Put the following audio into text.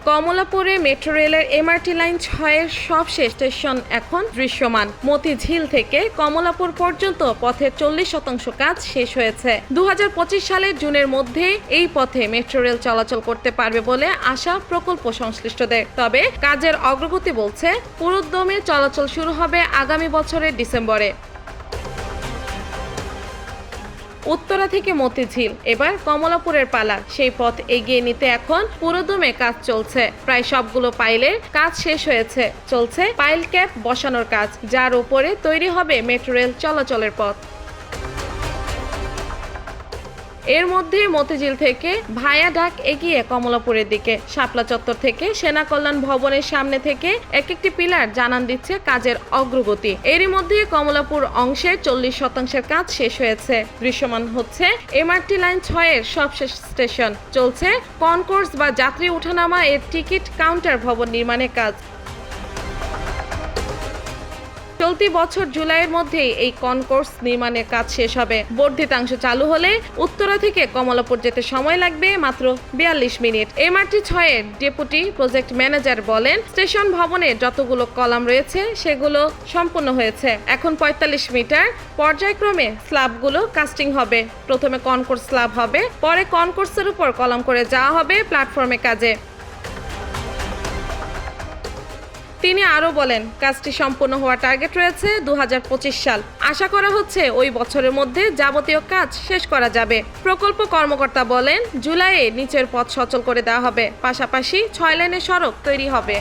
কমলাপুরে metro রেলের MRT line 6-এর সবশেষ station এখন দৃশ্যমান। মতিঝিল থেকে কমলাপুর পর্যন্ত পথের 40% কাজ শেষ হয়েছে। 2025 সালের জুনের মধ্যে এই পথে মেট্রো রেল চলাচল করতে পারবে বলে আশা প্রকল্প সংশ্লিষ্টদের। তবে কাজের অগ্রগতি বলছে পুরোদমে চলাচল শুরু হবে আগামী বছরের ডিসেম্বরে। উত্তরা থেকে মতিঝিল, এবার কমলাপুরের পালা। সেই পথ এগিয়ে নিতে এখন পুরোদমে কাজ চলছে। প্রায় সবগুলো পাইলের কাজ শেষ হয়েছে। চলছে পাইল ক্যাপ বসানোর কাজ, যার উপরে তৈরি হবে মেট্রো রেল চলাচলের পথ। এর মধ্যে মতিঝিল থেকে ভায়া ডাক এগিয়ে কমলাপুরের দিকে। শাপলা চত্বর থেকে সেনা কল্যাণ ভবনের সামনে থেকে একটি পিলার জানান দিচ্ছে কাজের অগ্রগতি। এরই মধ্যে কমলাপুর অংশের 40% কাজ শেষ হয়েছে। দৃশ্যমান হচ্ছে এমআরটি লাইন 6-এর সবশেষ স্টেশন। চলছে কনকোর্স বা যাত্রী ওঠানামা এর টিকিট কাউন্টার ভবন নির্মাণের কাজ। চলতি বছর জুলাইয়ের মধ্যেই এই কনকোর্স নির্মাণের কাজ শেষ হবে। বর্ধিতাংশ চালু হলে উত্তরা থেকে কমলাপুর যেতে সময় লাগবে মাত্র 42 মিনিট। এমআরটি 6-এর ডেপুটি প্রজেক্ট ম্যানেজার বলেন, স্টেশন ভবনে যতগুলো কলাম রয়েছে সেগুলো সম্পূর্ণ হয়েছে। এখন 45 মিটার পর্যায়ক্রমে স্ল্যাবগুলো কাস্টিং হবে। প্রথমে কনকোর্স স্ল্যাব হবে, পরে কনকোর্সের উপর কলাম করে যাওয়া হবে প্ল্যাটফর্মে কাজে। তিনি আরও বলেন, কাজটি সম্পূর্ণ হওয়ার টার্গেট রয়েছে 2025 সাল। আশা করা হচ্ছে ওই বছরের মধ্যে যাবতীয় কাজ শেষ করা যাবে। প্রকল্প কর্মকর্তা বলেন, জুলাইয়ে নিচের পথ সচল করে দেওয়া হবে, পাশাপাশি 6 লেনের সড়ক তৈরি হবে।